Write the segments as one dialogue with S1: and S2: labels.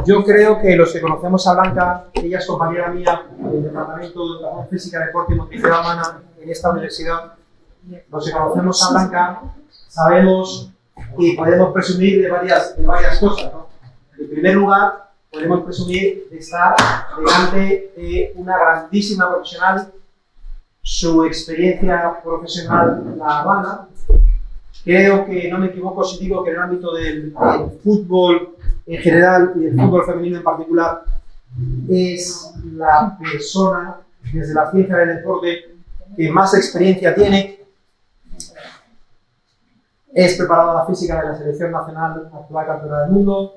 S1: Yo creo que los que conocemos a Blanca, ella es compañera mía del Departamento de Educación Física, Deporte y Motricidad Humana en esta universidad, los que conocemos a Blanca sabemos que podemos presumir de varias cosas, ¿no? En primer lugar, podemos presumir de estar delante de una grandísima profesional. Su experiencia profesional la avala. Creo que no me equivoco si digo que en el ámbito del fútbol en general y del fútbol femenino en particular es la persona desde la ciencia del deporte que más experiencia tiene. Es preparadora física de la selección nacional, actual campeona del mundo,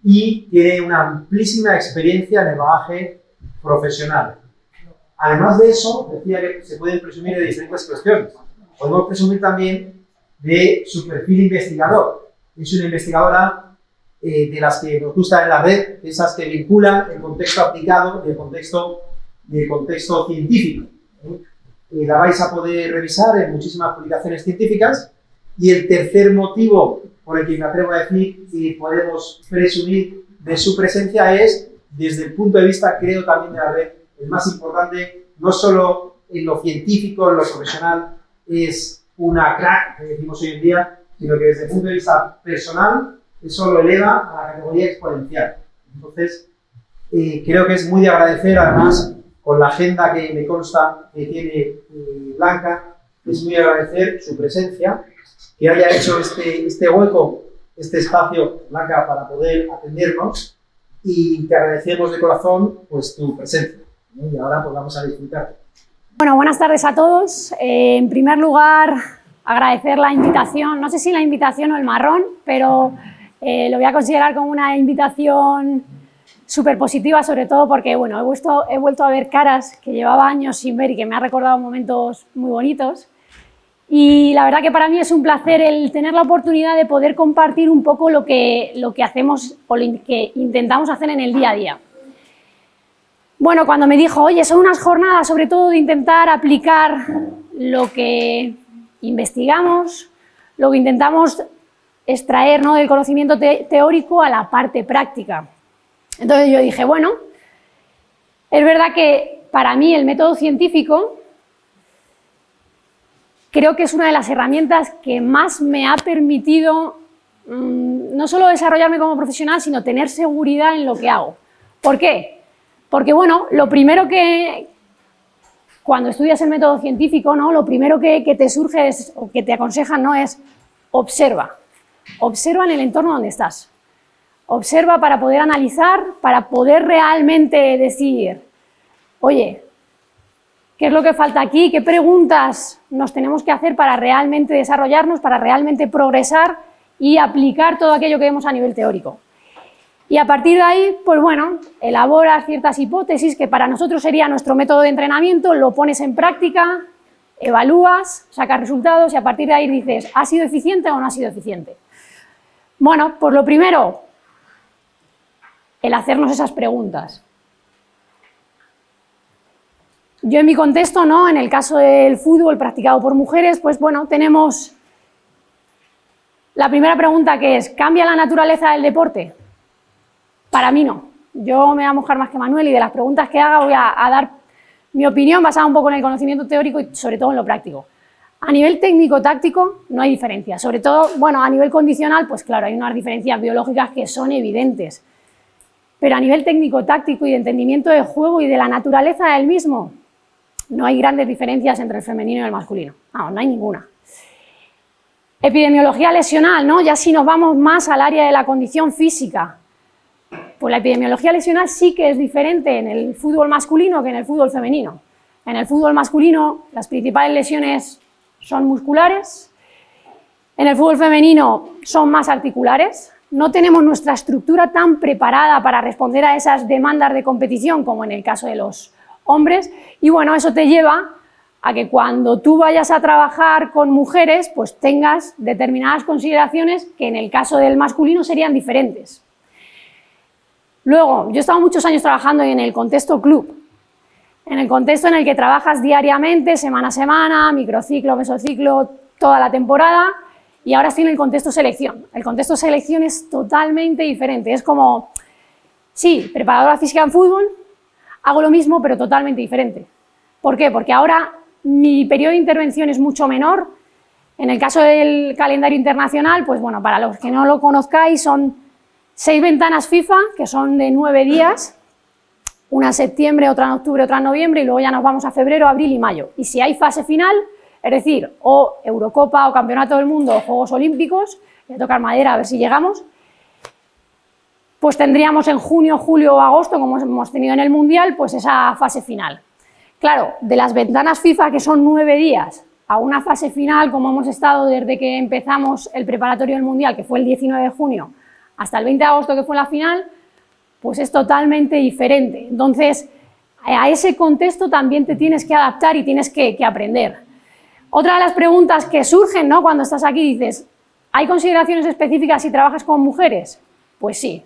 S1: y tiene una amplísima experiencia en el bagaje profesional. Además de eso, decía que se pueden presumir de diferentes cuestiones. Podemos presumir también de su perfil investigador. Es una investigadora de las que nos gusta en la red, de esas que vinculan el contexto aplicado y el contexto científico. La vais a poder revisar en muchísimas publicaciones científicas. Y el tercer motivo por el que me atrevo a decir que podemos presumir de su presencia es, desde el punto de vista, creo, también de la red, el más importante, no solo en lo científico, en lo profesional, es una crack, que decimos hoy en día, sino que desde el punto de vista personal, eso lo eleva a la categoría exponencial. Entonces, creo que es muy de agradecer, además, con la agenda que me consta que tiene Blanca, es muy de agradecer su presencia, que haya hecho este hueco, este espacio, Blanca, para poder atendernos, y te agradecemos de corazón pues tu presencia. Y ahora pues vamos a disfrutar.
S2: Bueno, buenas tardes a todos. En primer lugar, agradecer la invitación, no sé si la invitación o el marrón, pero lo voy a considerar como una invitación súper positiva, sobre todo porque bueno, he vuelto a ver caras que llevaba años sin ver y que me ha recordado momentos muy bonitos. Y la verdad que para mí es un placer el tener la oportunidad de poder compartir un poco lo que hacemos o lo que intentamos hacer en el día a día. Bueno, cuando me dijo, oye, son unas jornadas sobre todo de intentar aplicar lo que investigamos, lo que intentamos extraer, ¿no?, del conocimiento teórico a la parte práctica. Entonces yo dije, bueno, es verdad que para mí el método científico creo que es una de las herramientas que más me ha permitido no solo desarrollarme como profesional, sino tener seguridad en lo que hago. ¿Por qué? Porque, bueno, lo primero que, cuando estudias el método científico, ¿no?, lo primero que te surge es, o que te aconsejan, ¿no?, es observa. Observa en el entorno donde estás. Observa para poder analizar, para poder realmente decir, oye, ¿qué es lo que falta aquí? ¿Qué preguntas nos tenemos que hacer para realmente desarrollarnos, para realmente progresar y aplicar todo aquello que vemos a nivel teórico? Y a partir de ahí, pues bueno, elaboras ciertas hipótesis que para nosotros sería nuestro método de entrenamiento, lo pones en práctica, evalúas, sacas resultados y a partir de ahí dices, ¿ha sido eficiente o no ha sido eficiente? Bueno, pues lo primero, el hacernos esas preguntas. Yo en mi contexto, ¿no?, en el caso del fútbol practicado por mujeres, pues bueno, tenemos la primera pregunta que es, ¿cambia la naturaleza del deporte? Para mí no. Yo me voy a mojar más que Manuel y de las preguntas que haga voy a dar mi opinión basada un poco en el conocimiento teórico y sobre todo en lo práctico. A nivel técnico-táctico no hay diferencia, sobre todo, bueno, a nivel condicional, pues claro, hay unas diferencias biológicas que son evidentes. Pero a nivel técnico-táctico y de entendimiento del juego y de la naturaleza del mismo, no hay grandes diferencias entre el femenino y el masculino. No hay ninguna. Epidemiología lesional, ¿no? Ya si nos vamos más al área de la condición física, pues la epidemiología lesional sí que es diferente en el fútbol masculino que en el fútbol femenino. En el fútbol masculino las principales lesiones son musculares, en el fútbol femenino son más articulares. No tenemos nuestra estructura tan preparada para responder a esas demandas de competición como en el caso de los hombres y bueno, eso te lleva a que cuando tú vayas a trabajar con mujeres pues tengas determinadas consideraciones que en el caso del masculino serían diferentes. Luego, yo he estado muchos años trabajando en el contexto club, en el contexto en el que trabajas diariamente, semana a semana, microciclo, mesociclo, toda la temporada y ahora estoy en el contexto selección. El contexto selección es totalmente diferente, es como, sí, preparadora física en fútbol, hago lo mismo pero totalmente diferente. ¿Por qué? Porque ahora mi periodo de intervención es mucho menor. En el caso del calendario internacional, pues bueno, para los que no lo conozcáis, son 6 ventanas FIFA, que son de 9 días, una en septiembre, otra en octubre, otra en noviembre, y luego ya nos vamos a febrero, abril y mayo. Y si hay fase final, es decir, o Eurocopa, o Campeonato del Mundo, o Juegos Olímpicos, voy a tocar madera a ver si llegamos, pues tendríamos en junio, julio o agosto, como hemos tenido en el Mundial, pues esa fase final. Claro, de las ventanas FIFA, que son 9 días, a una fase final, como hemos estado desde que empezamos el preparatorio del Mundial, que fue el 19 de junio, hasta el 20 de agosto, que fue la final, pues es totalmente diferente. Entonces, a ese contexto también te tienes que adaptar y tienes que aprender. Otra de las preguntas que surgen, ¿no?, cuando estás aquí, dices, ¿hay consideraciones específicas si trabajas con mujeres? Pues sí.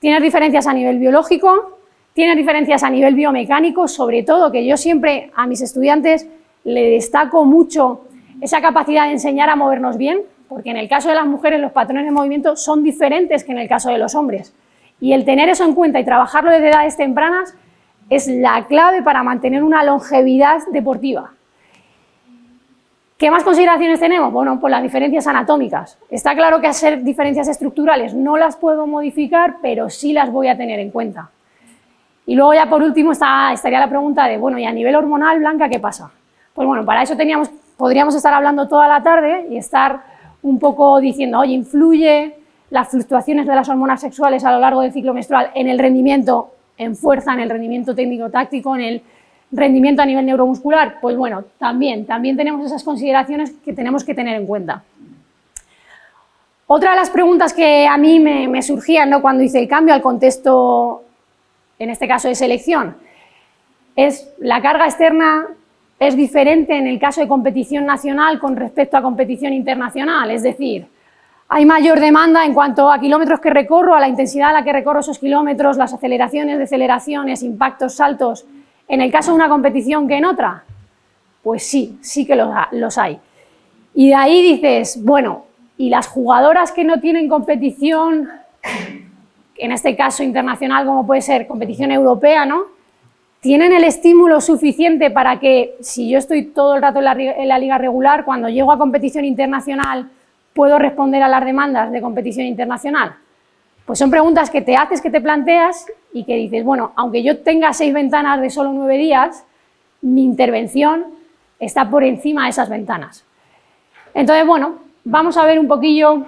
S2: ¿Tienes diferencias a nivel biológico? ¿Tienes diferencias a nivel biomecánico? Sobre todo, que yo siempre a mis estudiantes le destaco mucho esa capacidad de enseñar a movernos bien, porque en el caso de las mujeres los patrones de movimiento son diferentes que en el caso de los hombres. Y el tener eso en cuenta y trabajarlo desde edades tempranas es la clave para mantener una longevidad deportiva. ¿Qué más consideraciones tenemos? Bueno, pues las diferencias anatómicas. Está claro que al ser diferencias estructurales no las puedo modificar, pero sí las voy a tener en cuenta. Y luego ya por último estaría la pregunta de, bueno, ¿y a nivel hormonal, Blanca, qué pasa? Pues bueno, para eso podríamos estar hablando toda la tarde y estar un poco diciendo, oye, ¿influye las fluctuaciones de las hormonas sexuales a lo largo del ciclo menstrual en el rendimiento en fuerza, en el rendimiento técnico-táctico, en el rendimiento a nivel neuromuscular? Pues bueno, también tenemos esas consideraciones que tenemos que tener en cuenta. Otra de las preguntas que a mí me surgían, ¿no?, cuando hice el cambio al contexto, en este caso de selección, es la carga externa es diferente en el caso de competición nacional con respecto a competición internacional, es decir, hay mayor demanda en cuanto a kilómetros que recorro, a la intensidad a la que recorro esos kilómetros, las aceleraciones, deceleraciones, impactos, saltos, en el caso de una competición que en otra. Pues sí que los hay. Y de ahí dices, bueno, y las jugadoras que no tienen competición, en este caso internacional, como puede ser competición europea, ¿no?, ¿tienen el estímulo suficiente para que, si yo estoy todo el rato en la liga regular, cuando llego a competición internacional, puedo responder a las demandas de competición internacional? Pues son preguntas que te haces, que te planteas y que dices, bueno, aunque yo tenga 6 ventanas de solo 9 días, mi intervención está por encima de esas ventanas. Entonces, bueno, vamos a ver un poquillo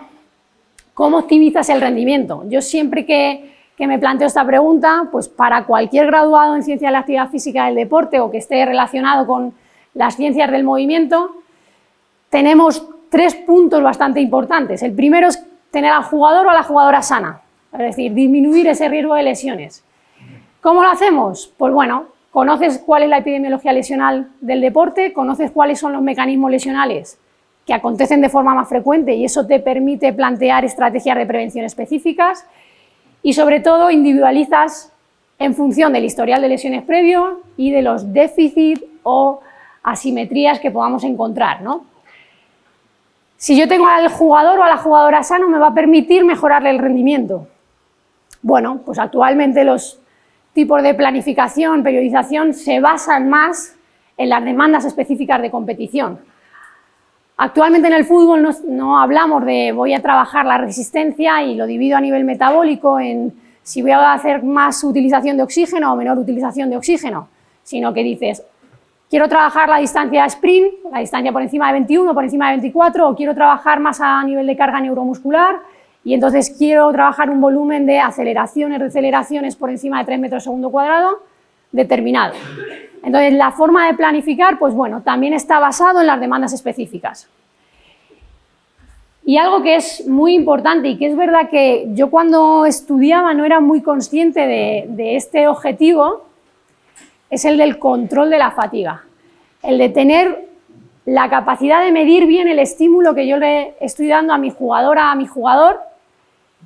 S2: cómo optimizas el rendimiento. Yo siempre que me planteo esta pregunta, pues para cualquier graduado en Ciencias de la Actividad Física del Deporte o que esté relacionado con las ciencias del movimiento, tenemos 3 puntos bastante importantes. El primero es tener al jugador o a la jugadora sana, es decir, disminuir ese riesgo de lesiones. ¿Cómo lo hacemos? Pues bueno, conoces cuál es la epidemiología lesional del deporte, conoces cuáles son los mecanismos lesionales que acontecen de forma más frecuente y eso te permite plantear estrategias de prevención específicas y sobre todo individualizas en función del historial de lesiones previo y de los déficits o asimetrías que podamos encontrar, ¿no? Si yo tengo al jugador o a la jugadora sano, me va a permitir mejorarle el rendimiento. Bueno, pues actualmente los tipos de planificación, periodización, se basan más en las demandas específicas de competición. Actualmente en el fútbol no hablamos de voy a trabajar la resistencia y lo divido a nivel metabólico en si voy a hacer más utilización de oxígeno o menor utilización de oxígeno, sino que dices, quiero trabajar la distancia sprint, la distancia por encima de 21, por encima de 24, o quiero trabajar más a nivel de carga neuromuscular y entonces quiero trabajar un volumen de aceleraciones, deceleraciones por encima de 3 metros segundo cuadrado determinado. Entonces, la forma de planificar, pues bueno, también está basado en las demandas específicas. Y algo que es muy importante y que es verdad que yo cuando estudiaba no era muy consciente de este objetivo, es el del control de la fatiga. El de tener la capacidad de medir bien el estímulo que yo le estoy dando a mi jugadora, a mi jugador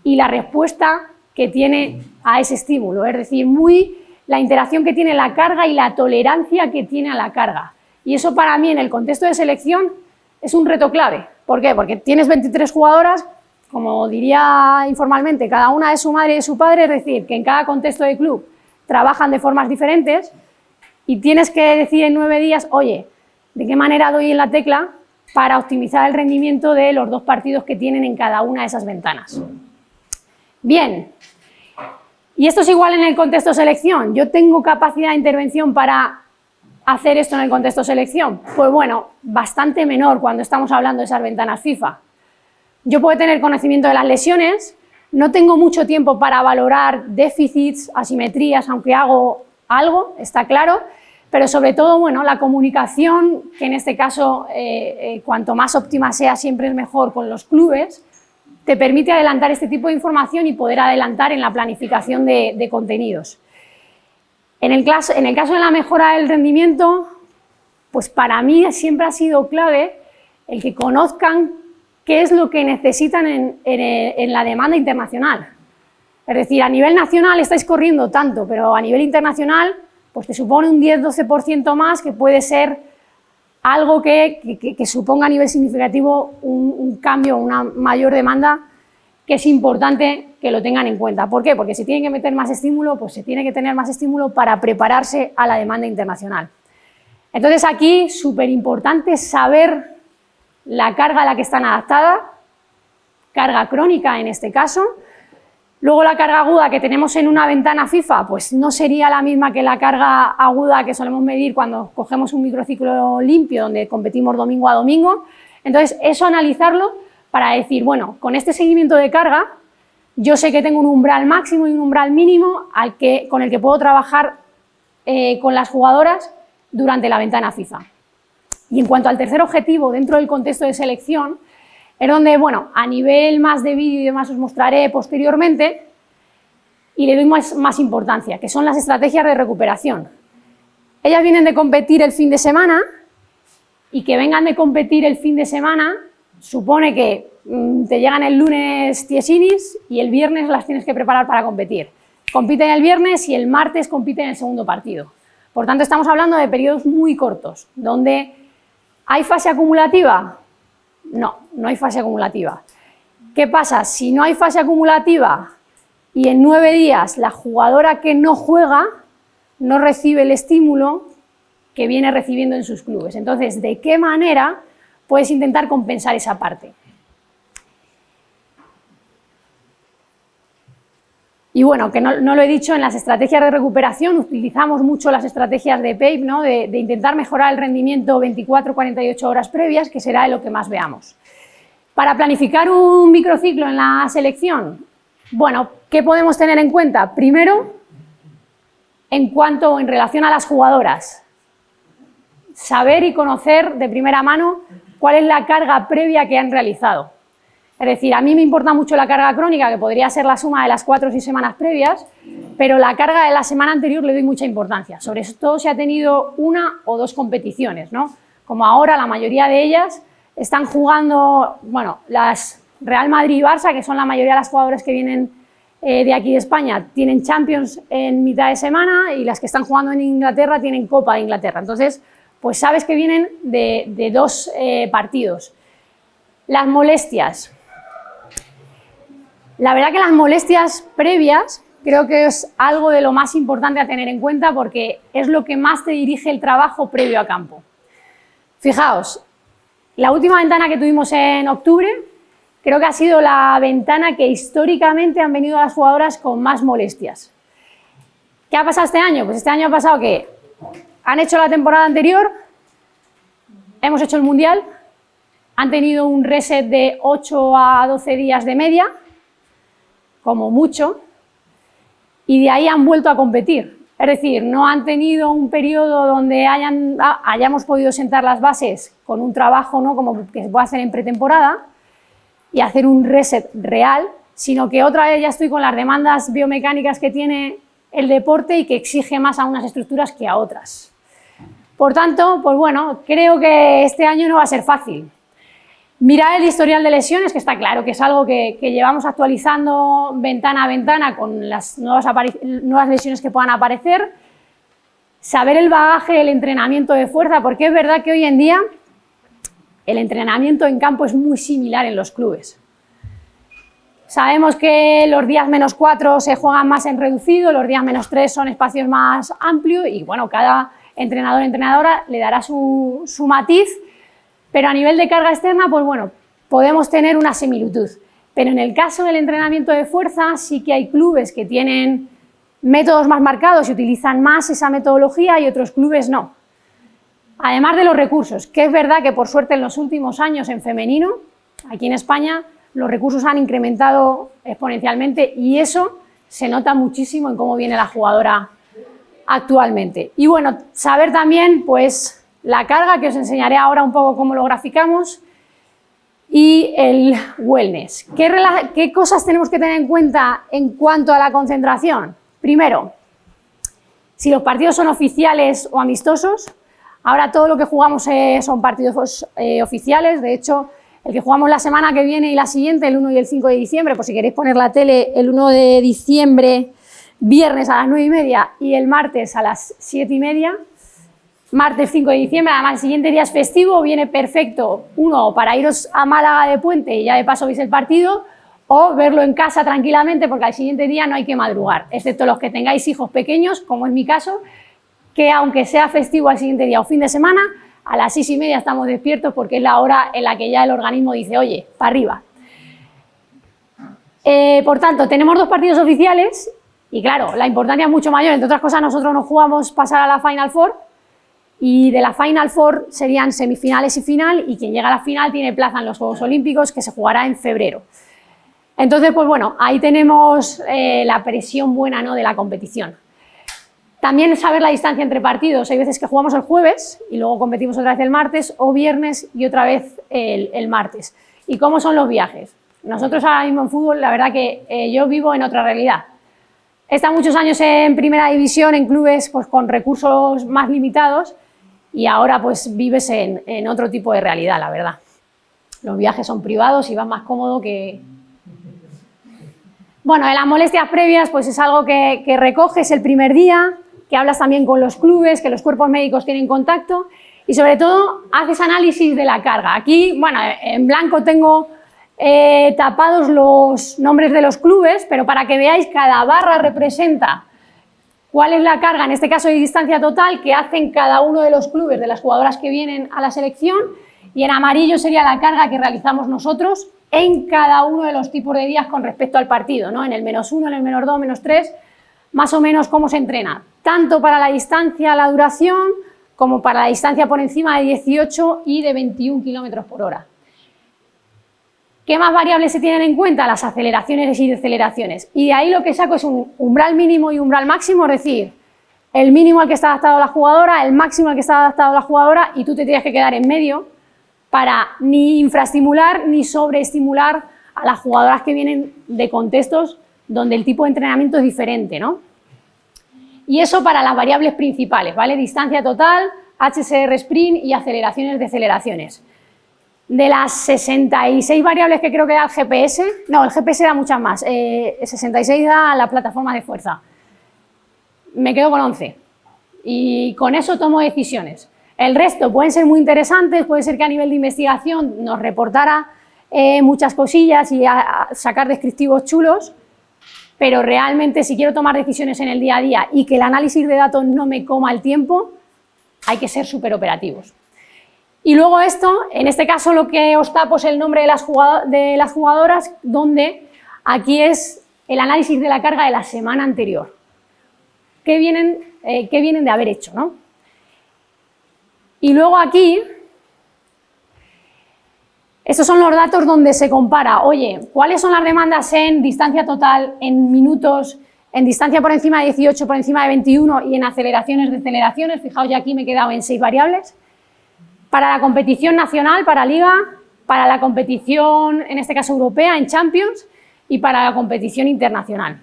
S2: y la respuesta que tiene a ese estímulo. Es decir, la interacción que tiene la carga y la tolerancia que tiene a la carga. Y eso para mí en el contexto de selección es un reto clave, ¿Por qué? Porque tienes 23 jugadoras, como diría informalmente, cada una de su madre y de su padre, es decir, que en cada contexto de club trabajan de formas diferentes y tienes que decir en 9 días, oye, ¿de qué manera doy en la tecla para optimizar el rendimiento de los 2 partidos que tienen en cada una de esas ventanas? Bien, y esto es igual en el contexto selección. ¿Yo tengo capacidad de intervención para hacer esto en el contexto selección? Pues bueno, bastante menor cuando estamos hablando de esas ventanas FIFA. Yo puedo tener conocimiento de las lesiones, no tengo mucho tiempo para valorar déficits, asimetrías, aunque hago algo, está claro, pero sobre todo, bueno, la comunicación, que en este caso, cuanto más óptima sea, siempre es mejor con los clubes, te permite adelantar este tipo de información y poder adelantar en la planificación de contenidos. En el caso de la mejora del rendimiento, pues para mí siempre ha sido clave el que conozcan qué es lo que necesitan en la demanda internacional. Es decir, a nivel nacional estáis corriendo tanto, pero a nivel internacional pues te supone un 10-12% más, que puede ser algo que suponga a nivel significativo un cambio, una mayor demanda, que es importante que lo tengan en cuenta. ¿Por qué? Porque si tienen que meter más estímulo, pues se tiene que tener más estímulo para prepararse a la demanda internacional. Entonces aquí, súper importante saber la carga a la que están adaptadas, carga crónica en este caso. Luego la carga aguda que tenemos en una ventana FIFA, pues no sería la misma que la carga aguda que solemos medir cuando cogemos un microciclo limpio, donde competimos domingo a domingo. Entonces, eso analizarlo para decir, bueno, con este seguimiento de carga, yo sé que tengo un umbral máximo y un umbral mínimo con el que puedo trabajar con las jugadoras durante la ventana FIFA. Y en cuanto al tercer objetivo, dentro del contexto de selección, es donde, bueno, a nivel más de vídeo y demás os mostraré posteriormente y le doy más importancia, que son las estrategias de recuperación. Ellas vienen de competir el fin de semana y que vengan de competir el fin de semana supone que te llegan el lunes tiesinis y el viernes las tienes que preparar para competir. Compiten el viernes y el martes compiten el segundo partido. Por tanto, estamos hablando de periodos muy cortos, donde ¿hay fase acumulativa? No, no hay fase acumulativa. ¿Qué pasa? Si no hay fase acumulativa y en 9 días la jugadora que no juega no recibe el estímulo que viene recibiendo en sus clubes. Entonces, ¿de qué manera puedes intentar compensar esa parte? Y bueno, que no lo he dicho, en las estrategias de recuperación utilizamos mucho las estrategias de PAPE, ¿no? de intentar mejorar el rendimiento 24-48 horas previas, que será de lo que más veamos. Para planificar un microciclo en la selección, bueno, ¿qué podemos tener en cuenta? Primero, en relación a las jugadoras, saber y conocer de primera mano cuál es la carga previa que han realizado. Es decir, a mí me importa mucho la carga crónica, que podría ser la suma de las 4 o 6 semanas previas, pero la carga de la semana anterior le doy mucha importancia, sobre todo si ha tenido 1 o 2 competiciones, ¿no? Como ahora la mayoría de ellas están jugando, bueno, las Real Madrid y Barça, que son la mayoría de las jugadoras que vienen de aquí de España, tienen Champions en mitad de semana y las que están jugando en Inglaterra tienen Copa de Inglaterra. Entonces, pues sabes que vienen de 2 partidos. Las molestias. La verdad que las molestias previas creo que es algo de lo más importante a tener en cuenta porque es lo que más te dirige el trabajo previo a campo. Fijaos, la última ventana que tuvimos en octubre creo que ha sido la ventana que históricamente han venido las jugadoras con más molestias. ¿Qué ha pasado este año? Pues este año ha pasado que han hecho la temporada anterior, hemos hecho el Mundial, han tenido un reset de 8 a 12 días de media, como mucho, y de ahí han vuelto a competir. Es decir, no han tenido un periodo donde hayamos podido sentar las bases con un trabajo, ¿no?, como que se puede hacer en pretemporada y hacer un reset real, sino que otra vez ya estoy con las demandas biomecánicas que tiene el deporte y que exige más a unas estructuras que a otras. Por tanto, pues bueno, creo que este año no va a ser fácil. Mirad el historial de lesiones, que está claro que es algo que llevamos actualizando ventana a ventana con las nuevas lesiones que puedan aparecer. Saber el bagaje del entrenamiento de fuerza, porque es verdad que hoy en día el entrenamiento en campo es muy similar en los clubes. Sabemos que los días -4 se juegan más en reducido, los días -3 son espacios más amplios y bueno, cada entrenador o entrenadora le dará su matiz, pero a nivel de carga externa, pues bueno, podemos tener una similitud. Pero en el caso del entrenamiento de fuerza sí que hay clubes que tienen métodos más marcados y utilizan más esa metodología y otros clubes no. Además de los recursos, que es verdad que por suerte en los últimos años en femenino, aquí en España, los recursos han incrementado exponencialmente y eso se nota muchísimo en cómo viene la jugadora actualmente. Y bueno, saber también pues la carga, que os enseñaré ahora un poco cómo lo graficamos, y el wellness. ¿Qué cosas tenemos que tener en cuenta en cuanto a la concentración? Primero, si los partidos son oficiales o amistosos. Ahora todo lo que jugamos son partidos oficiales. De hecho, el que jugamos la semana que viene y la siguiente, el 1 y el 5 de diciembre, por si queréis poner la tele, el 1 de diciembre, viernes a las 9:30 y el martes a las 7:30. Martes 5 de diciembre, además el siguiente día es festivo, viene perfecto, uno, para iros a Málaga de puente y ya de paso veis el partido, o verlo en casa tranquilamente porque al siguiente día no hay que madrugar, excepto los que tengáis hijos pequeños, como es mi caso, que aunque sea festivo al siguiente día o fin de semana, a las 6:30 estamos despiertos porque es la hora en la que ya el organismo dice, oye, para arriba. Por tanto, tenemos 2 partidos oficiales y claro, la importancia es mucho mayor, entre otras cosas nosotros nos jugamos pasar a la Final Four, y de la Final Four serían semifinales y final, y quien llega a la final tiene plaza en los Juegos Olímpicos, que se jugará en febrero. Entonces, pues bueno, ahí tenemos la presión buena, ¿no?, de la competición. También saber la distancia entre partidos. Hay veces que jugamos el jueves y luego competimos otra vez el martes, o viernes y otra vez el martes. ¿Y cómo son los viajes? Nosotros ahora mismo en fútbol, la verdad que yo vivo en otra realidad. He estado muchos años en primera división, en clubes pues, con recursos más limitados, y ahora pues vives en otro tipo de realidad, la verdad. Los viajes son privados y vas más cómodo que... Bueno, de las molestias previas pues es algo que recoges el primer día, que hablas también con los clubes, que los cuerpos médicos tienen contacto y sobre todo haces análisis de la carga. Aquí, bueno, en blanco tengo tapados los nombres de los clubes, pero para que veáis, cada barra representa cuál es la carga, en este caso de distancia total, que hacen cada uno de los clubes de las jugadoras que vienen a la selección, y en amarillo sería la carga que realizamos nosotros en cada uno de los tipos de días con respecto al partido, ¿no? En el -1, en el -2, -3, más o menos cómo se entrena, tanto para la distancia, la duración, como para la distancia por encima de 18 y de 21 km/h. ¿Qué más variables se tienen en cuenta? Las aceleraciones y deceleraciones. Y de ahí lo que saco es un umbral mínimo y umbral máximo, es decir, el mínimo al que está adaptado la jugadora, el máximo al que está adaptado la jugadora, y tú te tienes que quedar en medio para ni infraestimular ni sobreestimular a las jugadoras que vienen de contextos donde el tipo de entrenamiento es diferente, ¿no? Y eso para las variables principales, ¿vale? Distancia total, HSR sprint y aceleraciones, deceleraciones. De las 66 variables que creo que da el GPS, no, el GPS da muchas más, 66 da la plataforma de fuerza. Me quedo con 11 y con eso tomo decisiones. El resto pueden ser muy interesantes, puede ser que a nivel de investigación nos reportara muchas cosillas y a sacar descriptivos chulos, pero realmente si quiero tomar decisiones en el día a día y que el análisis de datos no me coma el tiempo, hay que ser súper operativos. Y luego esto, en este caso lo que os tapo es el nombre de las jugadoras, donde aquí es el análisis de la carga de la semana anterior. ¿Qué vienen de haber hecho, ¿no? Y luego aquí, estos son los datos donde se compara, oye, ¿cuáles son las demandas en distancia total, en minutos, en distancia por encima de 18, por encima de 21 y en aceleraciones, deceleraciones? Fijaos, ya aquí me he quedado en 6 variables. Para la competición nacional, para Liga, para la competición, en este caso europea, en Champions, y para la competición internacional.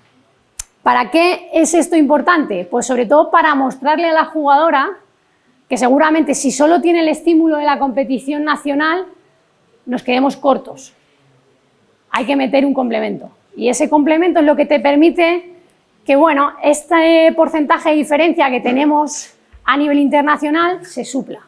S2: ¿Para qué es esto importante? Pues sobre todo para mostrarle a la jugadora que seguramente si solo tiene el estímulo de la competición nacional, nos quedemos cortos. Hay que meter un complemento. Y ese complemento es lo que te permite que, bueno, este porcentaje de diferencia que tenemos a nivel internacional se supla.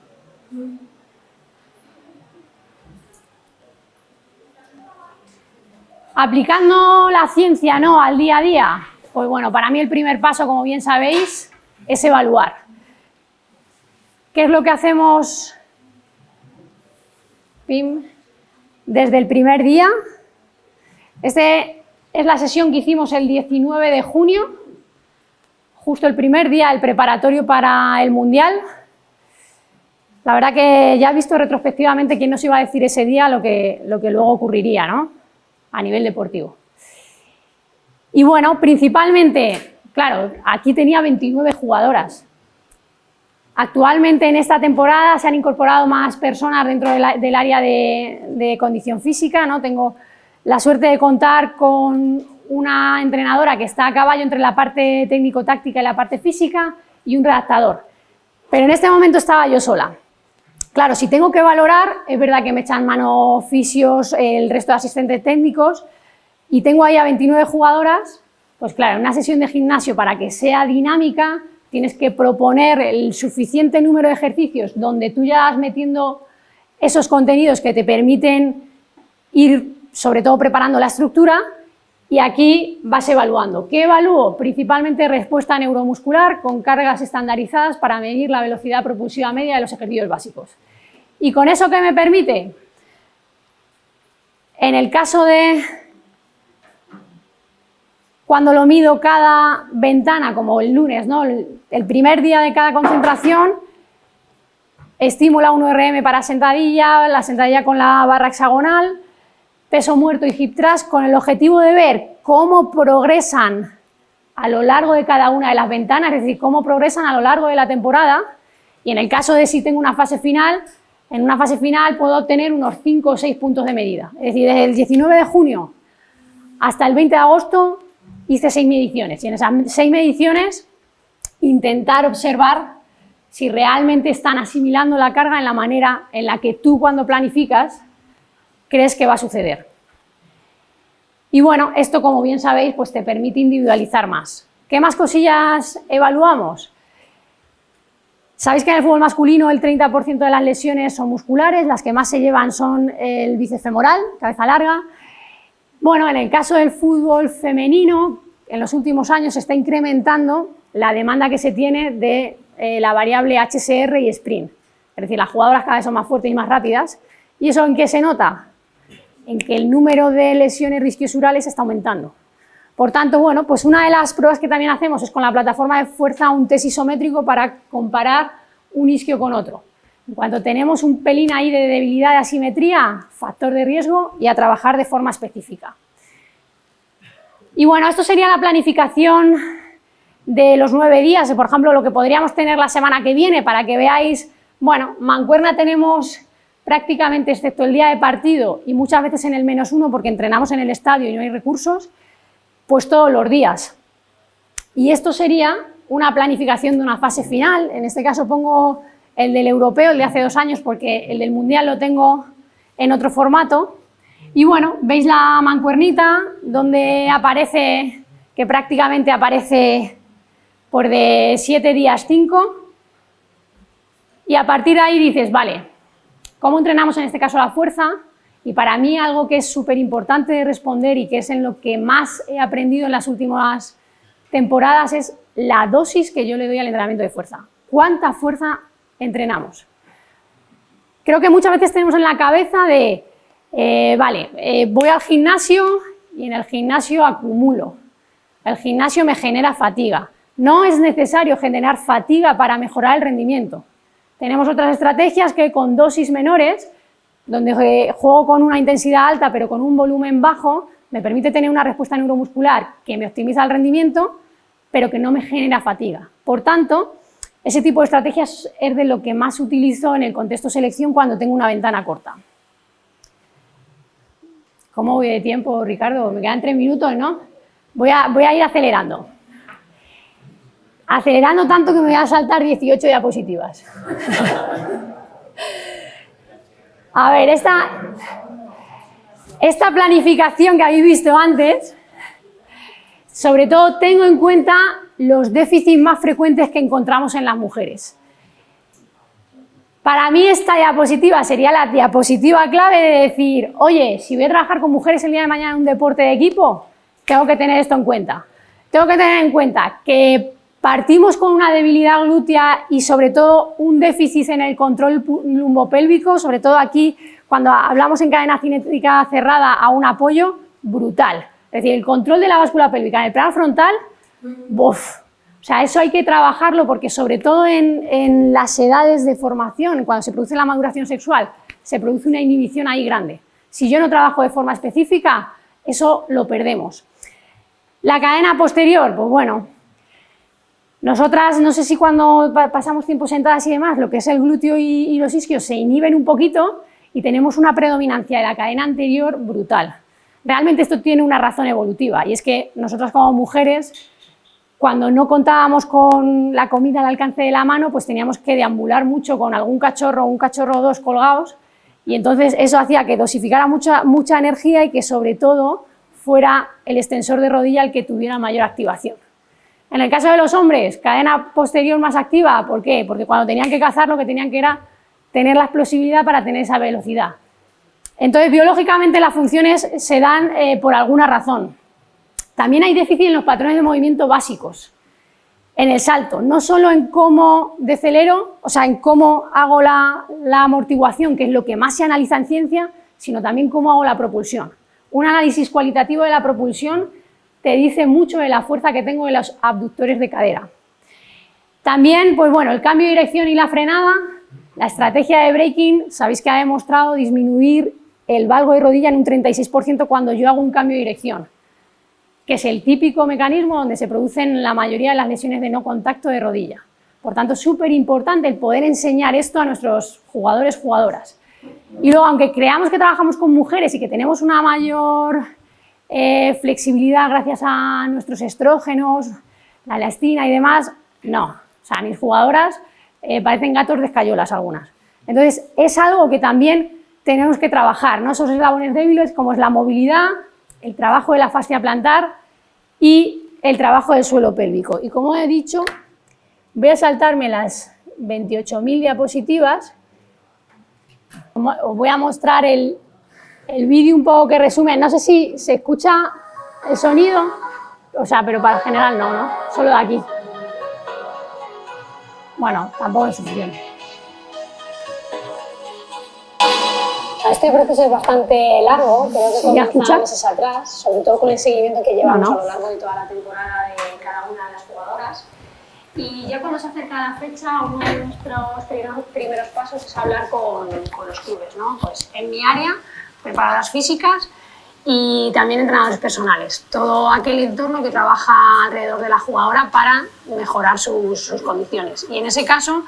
S2: Aplicando la ciencia, ¿no?, al día a día, pues bueno, para mí el primer paso, como bien sabéis, es evaluar. ¿Qué es lo que hacemos desde el primer día? Este es la sesión que hicimos el 19 de junio, justo el primer día del preparatorio para el Mundial. La verdad que ya he visto retrospectivamente quién nos iba a decir ese día lo que luego ocurriría, ¿no?, a nivel deportivo. Y bueno, principalmente, claro, aquí tenía 29 jugadoras. Actualmente en esta temporada se han incorporado más personas dentro del área de condición física, ¿no? Tengo la suerte de contar con una entrenadora que está a caballo entre la parte técnico-táctica y la parte física y un redactador. Pero en este momento estaba yo sola. Claro, si tengo que valorar, es verdad que me echan mano fisios, el resto de asistentes técnicos, y tengo ahí a 29 jugadoras, pues claro, en una sesión de gimnasio, para que sea dinámica, tienes que proponer el suficiente número de ejercicios donde tú ya vas metiendo esos contenidos que te permiten ir, sobre todo, preparando la estructura, y aquí vas evaluando. ¿Qué evalúo? Principalmente respuesta neuromuscular con cargas estandarizadas para medir la velocidad propulsiva media de los ejercicios básicos. ¿Y con eso qué me permite? En el caso de cuando lo mido cada ventana, como el lunes, ¿no?, el primer día de cada concentración, estimula 1 RM para sentadilla, la sentadilla con la barra hexagonal, peso muerto y hip thrust, con el objetivo de ver cómo progresan a lo largo de cada una de las ventanas, es decir, cómo progresan a lo largo de la temporada. Y en el caso de si tengo una fase final, en una fase final puedo obtener unos 5 o 6 puntos de medida. Es decir, desde el 19 de junio hasta el 20 de agosto hice 6 mediciones, y en esas 6 mediciones intentar observar si realmente están asimilando la carga en la manera en la que tú, cuando planificas, crees que va a suceder. Y bueno, esto, como bien sabéis, pues te permite individualizar más. ¿Qué más cosillas evaluamos? Sabéis que en el fútbol masculino el 30% de las lesiones son musculares, las que más se llevan son el bíceps femoral, cabeza larga. Bueno, en el caso del fútbol femenino, en los últimos años se está incrementando la demanda que se tiene de la variable HSR y sprint. Es decir, las jugadoras cada vez son más fuertes y más rápidas. ¿Y eso en qué se nota? En que el número de lesiones risquiosurales está aumentando. Por tanto, bueno, pues una de las pruebas que también hacemos es con la plataforma de fuerza un test isométrico para comparar un isquio con otro. En cuanto tenemos un pelín ahí de debilidad, de asimetría, factor de riesgo, y a trabajar de forma específica. Y bueno, esto sería la planificación de los 9 días, por ejemplo, lo que podríamos tener la semana que viene, para que veáis. Bueno, mancuerna tenemos prácticamente, excepto el día de partido y muchas veces en el -1 porque entrenamos en el estadio y no hay recursos, pues todos los días. Y esto sería una planificación de una fase final. En este caso pongo el del europeo, el de hace 2 años, porque el del mundial lo tengo en otro formato. Y bueno, veis la mancuernita donde aparece, que prácticamente aparece por de 7 días 5. Y a partir de ahí dices, vale, ¿cómo entrenamos en este caso la fuerza? Y para mí algo que es súper importante de responder y que es en lo que más he aprendido en las últimas temporadas es la dosis que yo le doy al entrenamiento de fuerza. ¿Cuánta fuerza entrenamos? Creo que muchas veces tenemos en la cabeza de, voy al gimnasio y en el gimnasio acumulo. El gimnasio me genera fatiga. No es necesario generar fatiga para mejorar el rendimiento. Tenemos otras estrategias que con dosis menores, donde juego con una intensidad alta pero con un volumen bajo, me permite tener una respuesta neuromuscular que me optimiza el rendimiento, pero que no me genera fatiga. Por tanto, ese tipo de estrategias es de lo que más utilizo en el contexto selección cuando tengo una ventana corta. ¿Cómo voy de tiempo, Ricardo? Me quedan 3 minutos, ¿no? Voy a ir acelerando. Acelerando tanto que me voy a saltar 18 diapositivas. A ver, esta planificación que habéis visto antes, sobre todo tengo en cuenta los déficits más frecuentes que encontramos en las mujeres. Para mí esta diapositiva sería la diapositiva clave de decir, oye, si voy a trabajar con mujeres el día de mañana en un deporte de equipo, tengo que tener esto en cuenta. Tengo que tener en cuenta que partimos con una debilidad glútea y sobre todo un déficit en el control lumbopélvico, sobre todo aquí cuando hablamos en cadena cinética cerrada a un apoyo brutal. Es decir, el control de la báscula pélvica en el plano frontal, ¡buf! O sea, eso hay que trabajarlo porque sobre todo en las edades de formación, cuando se produce la maduración sexual, se produce una inhibición ahí grande. Si yo no trabajo de forma específica, eso lo perdemos. La cadena posterior, pues bueno, nosotras, no sé si cuando pasamos tiempo sentadas y demás, lo que es el glúteo y los isquios se inhiben un poquito y tenemos una predominancia de la cadena anterior brutal. Realmente esto tiene una razón evolutiva y es que nosotras como mujeres, cuando no contábamos con la comida al alcance de la mano, pues teníamos que deambular mucho con algún cachorro, un cachorro o dos colgados y entonces eso hacía que dosificara mucha energía y que sobre todo fuera el extensor de rodilla el que tuviera mayor activación. En el caso de los hombres, cadena posterior más activa, ¿por qué? Porque cuando tenían que cazar lo que tenían que era tener la explosividad para tener esa velocidad. Entonces, biológicamente las funciones se dan por alguna razón. También hay déficit en los patrones de movimiento básicos, en el salto, no solo en cómo decelero, o sea, en cómo hago la amortiguación, que es lo que más se analiza en ciencia, sino también cómo hago la propulsión. Un análisis cualitativo de la propulsión te dice mucho de la fuerza que tengo en los abductores de cadera. También, pues bueno, el cambio de dirección y la frenada, la estrategia de braking, sabéis que ha demostrado disminuir el valgo de rodilla en un 36% cuando yo hago un cambio de dirección, que es el típico mecanismo donde se producen la mayoría de las lesiones de no contacto de rodilla. Por tanto, es súper importante el poder enseñar esto a nuestros jugadores, jugadoras. Y luego, aunque creamos que trabajamos con mujeres y que tenemos una mayor flexibilidad gracias a nuestros estrógenos, la elastina y demás, no. O sea, mis jugadoras parecen gatos de escayolas algunas. Entonces, es algo que también tenemos que trabajar, ¿no? Esos eslabones débiles como es la movilidad, el trabajo de la fascia plantar y el trabajo del suelo pélvico. Y como he dicho, voy a saltarme las 28.000 diapositivas. Os voy a mostrar el vídeo un poco que resume. No sé si se escucha el sonido, o sea, pero para el general no, solo de aquí. Bueno, tampoco es suficiente.
S3: Este proceso es bastante largo, creo que comienza meses atrás, sobre todo con el seguimiento que llevamos a lo largo de toda la temporada de cada una de las jugadoras. Y ya cuando se acerca la fecha, uno de nuestros primeros pasos es hablar con los clubes, ¿no? Pues en mi área, preparadoras físicas y también entrenadores personales. Todo aquel entorno que trabaja alrededor de la jugadora para mejorar sus condiciones. Y en ese caso,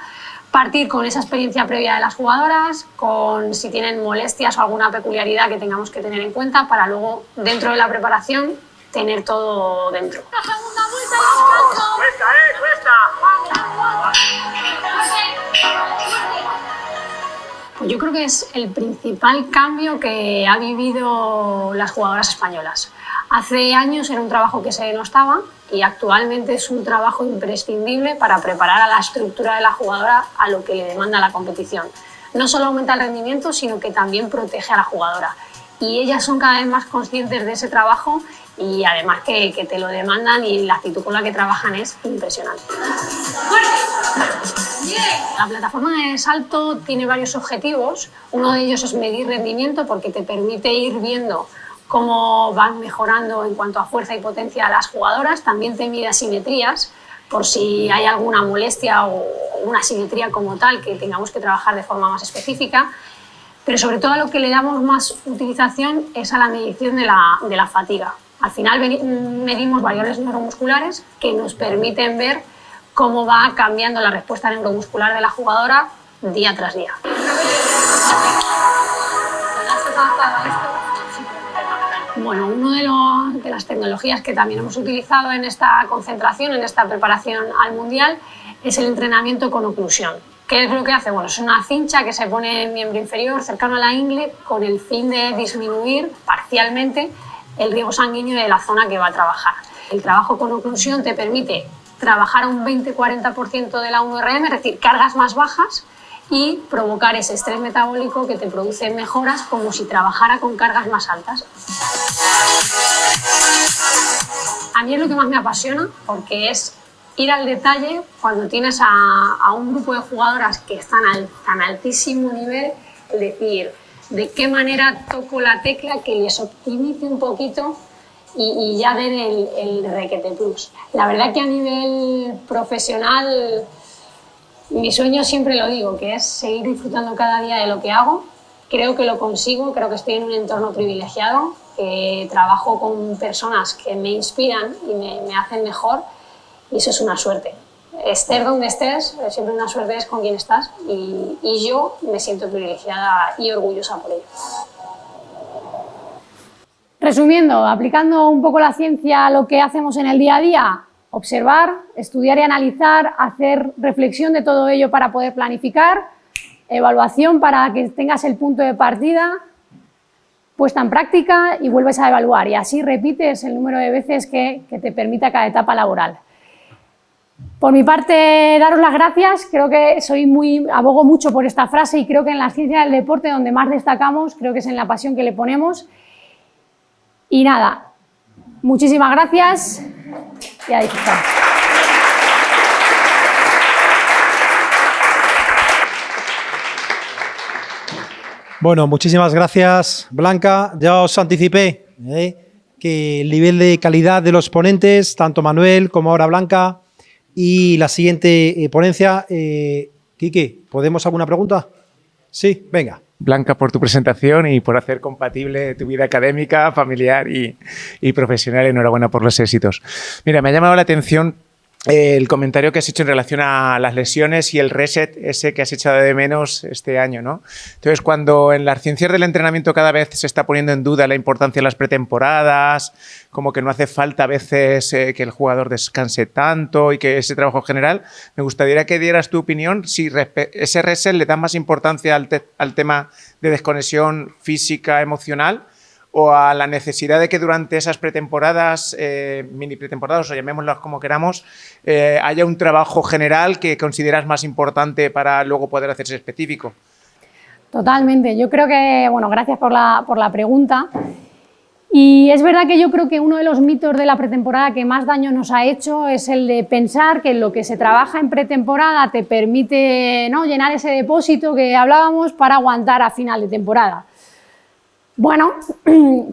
S3: partir con esa experiencia previa de las jugadoras, con si tienen molestias o alguna peculiaridad que tengamos que tener en cuenta para luego, dentro de la preparación, tener todo dentro.
S4: La segunda vuelta y
S5: ¡Cuesta,
S3: Pues yo creo que es el principal cambio que ha vivido las jugadoras españolas. Hace años era un trabajo que se denostaba y actualmente es un trabajo imprescindible para preparar a la estructura de la jugadora a lo que le demanda la competición. No solo aumenta el rendimiento, sino que también protege a la jugadora. Y ellas son cada vez más conscientes de ese trabajo y además que te lo demandan y la actitud con la que trabajan es impresionante. La plataforma de salto tiene varios objetivos. Uno de ellos es medir rendimiento porque te permite ir viendo cómo van mejorando en cuanto a fuerza y potencia las jugadoras. También te mide asimetrías por si hay alguna molestia o una asimetría como tal que tengamos que trabajar de forma más específica. Pero sobre todo a lo que le damos más utilización es a la medición de la fatiga. Al final medimos variables neuromusculares que nos permiten ver cómo va cambiando la respuesta neuromuscular de la jugadora día tras día. Bueno, una de las tecnologías que también hemos utilizado en esta concentración, en esta preparación al Mundial, es el entrenamiento con oclusión. ¿Qué es lo que hace? Bueno, es una cincha que se pone en el miembro inferior, cercano a la ingle, con el fin de disminuir parcialmente el riego sanguíneo de la zona que va a trabajar. El trabajo con oclusión te permite trabajar un 20-40% de la 1RM, es decir, cargas más bajas, y provocar ese estrés metabólico que te produce mejoras como si trabajara con cargas más altas. A mí es lo que más me apasiona porque es ir al detalle cuando tienes a un grupo de jugadoras que están al tan altísimo nivel, es decir, de qué manera toco la tecla que les optimice un poquito y ya den el requete plus. La verdad que a nivel profesional, mi sueño siempre lo digo, que es seguir disfrutando cada día de lo que hago. Creo que lo consigo, creo que estoy en un entorno privilegiado, que trabajo con personas que me inspiran y me hacen mejor, y eso es una suerte. Estés donde estés, siempre una suerte es con quien estás, y yo me siento privilegiada y orgullosa por ello.
S2: Resumiendo, aplicando un poco la ciencia a lo que hacemos en el día a día, observar, estudiar y analizar, hacer reflexión de todo ello para poder planificar, evaluación para que tengas el punto de partida, puesta en práctica y vuelves a evaluar, y así repites el número de veces que te permita cada etapa laboral. Por mi parte, daros las gracias. Creo que abogo mucho por esta frase y creo que en la ciencia del deporte donde más destacamos, creo que es en la pasión que le ponemos. Y nada, muchísimas gracias y a disfrutar.
S1: Bueno, muchísimas gracias, Blanca. Ya os anticipé que el nivel de calidad de los ponentes, tanto Manuel como ahora Blanca, y la siguiente ponencia. Quique, ¿podemos alguna pregunta? Sí, venga.
S5: Blanca, por tu presentación y por hacer compatible tu vida académica, familiar y profesional. Enhorabuena por los éxitos. Mira, me ha llamado la atención el comentario que has hecho en relación a las lesiones y el reset ese que has echado de menos este año, ¿no? Entonces, cuando en las ciencias del entrenamiento cada vez se está poniendo en duda la importancia de las pretemporadas, como que no hace falta a veces que el jugador descanse tanto y que ese trabajo general, me gustaría que dieras tu opinión si ese reset le da más importancia al tema de desconexión física, emocional, o a la necesidad de que durante esas pretemporadas, mini pretemporadas, o llamémoslas como queramos, haya un trabajo general que consideras más importante para luego poder hacerse específico.
S2: Totalmente. Yo creo que, bueno, gracias por la pregunta. Y es verdad que yo creo que uno de los mitos de la pretemporada que más daño nos ha hecho es el de pensar que lo que se trabaja en pretemporada te permite, ¿no?, llenar ese depósito que hablábamos para aguantar a final de temporada. Bueno,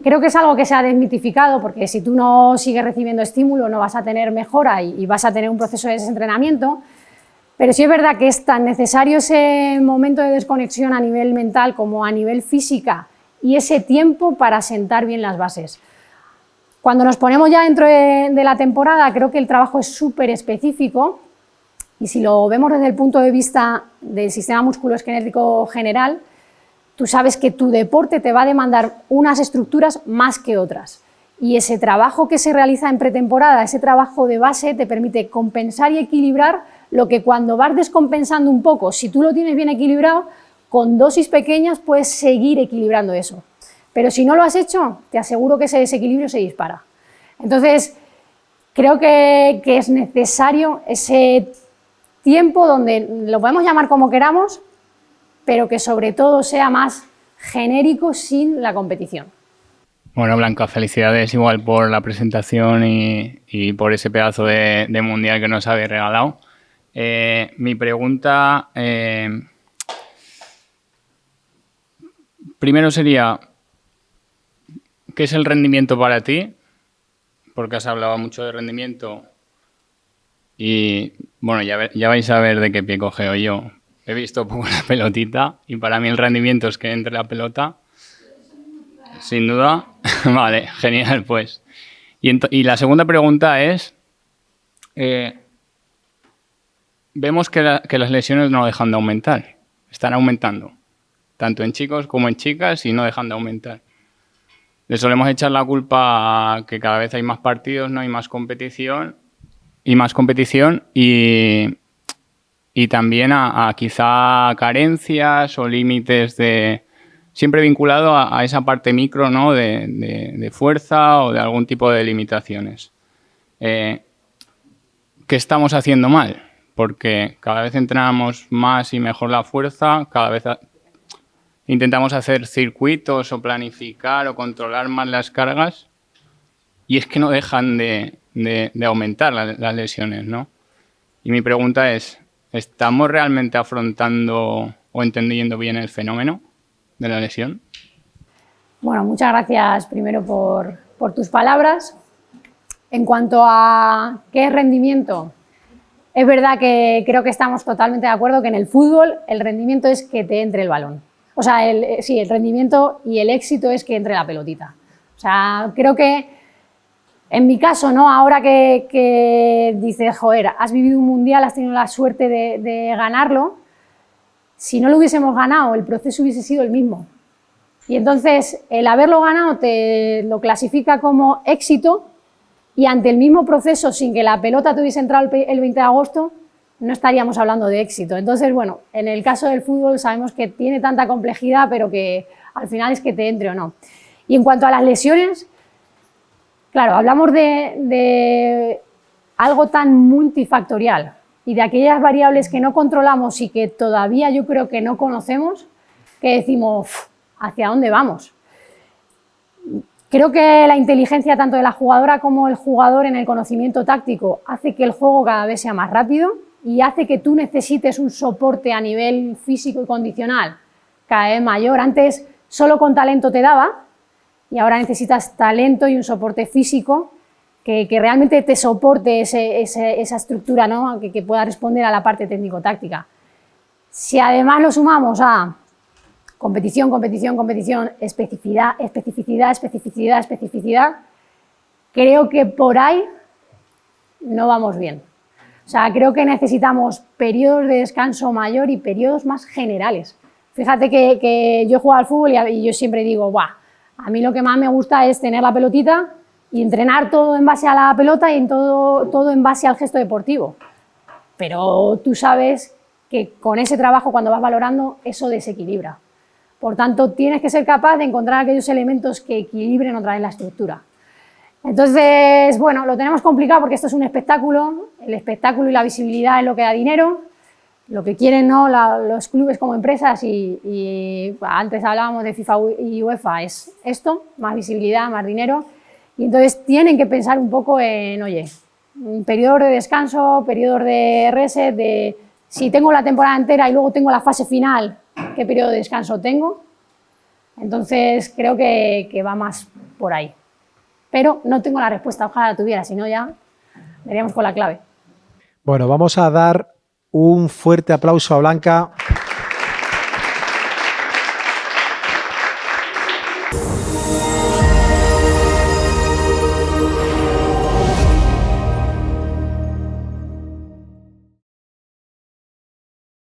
S2: creo que es algo que se ha desmitificado, porque si tú no sigues recibiendo estímulo no vas a tener mejora y vas a tener un proceso de desentrenamiento, pero sí es verdad que es tan necesario ese momento de desconexión a nivel mental como a nivel física y ese tiempo para sentar bien las bases. Cuando nos ponemos ya dentro de la temporada, creo que el trabajo es súper específico, y si lo vemos desde el punto de vista del sistema musculoesquelético general, tú sabes que tu deporte te va a demandar unas estructuras más que otras, y ese trabajo que se realiza en pretemporada, ese trabajo de base, te permite compensar y equilibrar lo que cuando vas descompensando un poco, si tú lo tienes bien equilibrado, con dosis pequeñas puedes seguir equilibrando eso. Pero si no lo has hecho, te aseguro que ese desequilibrio se dispara. Entonces, creo que es necesario ese tiempo donde lo podemos llamar como queramos, pero que sobre todo sea más genérico sin la competición.
S6: Bueno, Blanca, felicidades igual por la presentación y por ese pedazo de mundial que nos habéis regalado. Mi pregunta primero sería, ¿qué es el rendimiento para ti? Porque has hablado mucho de rendimiento y, bueno, ya vais a ver de qué pie cogeo yo. He visto poco la pelotita y para mí el rendimiento es que entre la pelota, sin duda. Vale, genial, pues. Y la segunda pregunta es, vemos que las lesiones no dejan de aumentar, están aumentando, tanto en chicos como en chicas, y no dejan de aumentar. Le solemos echar la culpa a que cada vez hay más partidos, no hay más competición y también a quizá carencias o límites siempre vinculado a esa parte micro, ¿no?, de fuerza o de algún tipo de limitaciones. ¿Qué estamos haciendo mal porque cada vez entrenamos más y mejor la fuerza, cada vez intentamos hacer circuitos o planificar o controlar más las cargas y es que no dejan de aumentar las lesiones, ¿no? Y mi pregunta es, ¿estamos realmente afrontando o entendiendo bien el fenómeno de la lesión?
S2: Bueno, muchas gracias primero por tus palabras. En cuanto a qué es rendimiento, es verdad que creo que estamos totalmente de acuerdo que en el fútbol el rendimiento es que te entre el balón. O sea, el rendimiento y el éxito es que entre la pelotita. O sea, creo que en mi caso, ¿no? Ahora que dices, joder, has vivido un mundial, has tenido la suerte de ganarlo, si no lo hubiésemos ganado, el proceso hubiese sido el mismo. Y entonces, el haberlo ganado te lo clasifica como éxito y ante el mismo proceso, sin que la pelota te hubiese entrado el 20 de agosto, no estaríamos hablando de éxito. Entonces, bueno, en el caso del fútbol sabemos que tiene tanta complejidad, pero que al final es que te entre o no. Y en cuanto a las lesiones, claro, hablamos de algo tan multifactorial y de aquellas variables que no controlamos y que todavía yo creo que no conocemos, que decimos, ¿hacia dónde vamos? Creo que la inteligencia tanto de la jugadora como el jugador en el conocimiento táctico hace que el juego cada vez sea más rápido y hace que tú necesites un soporte a nivel físico y condicional cada vez mayor. Antes solo con talento te daba y ahora necesitas talento y un soporte físico que realmente te soporte esa estructura, ¿no? que pueda responder a la parte técnico-táctica. Si además lo sumamos a competición, competición, competición, especificidad, especificidad, especificidad, especificidad, creo que por ahí no vamos bien. O sea, creo que necesitamos periodos de descanso mayor y periodos más generales. Fíjate que yo juego al fútbol y yo siempre digo, ¡buah! A mí lo que más me gusta es tener la pelotita y entrenar todo en base a la pelota y todo en base al gesto deportivo. Pero tú sabes que con ese trabajo, cuando vas valorando, eso desequilibra. Por tanto, tienes que ser capaz de encontrar aquellos elementos que equilibren otra vez la estructura. Entonces, bueno, lo tenemos complicado porque esto es un espectáculo, el espectáculo y la visibilidad es lo que da dinero, lo que quieren, ¿no? Los clubes como empresas y antes hablábamos de FIFA y UEFA, es esto, más visibilidad, más dinero, y entonces tienen que pensar un poco en, oye, un periodo de descanso, periodo de reset, de si tengo la temporada entera y luego tengo la fase final, ¿qué periodo de descanso tengo? Entonces creo que va más por ahí. Pero no tengo la respuesta, ojalá la tuviera, si no ya veríamos con la clave.
S7: Bueno, vamos a dar un fuerte aplauso a Blanca.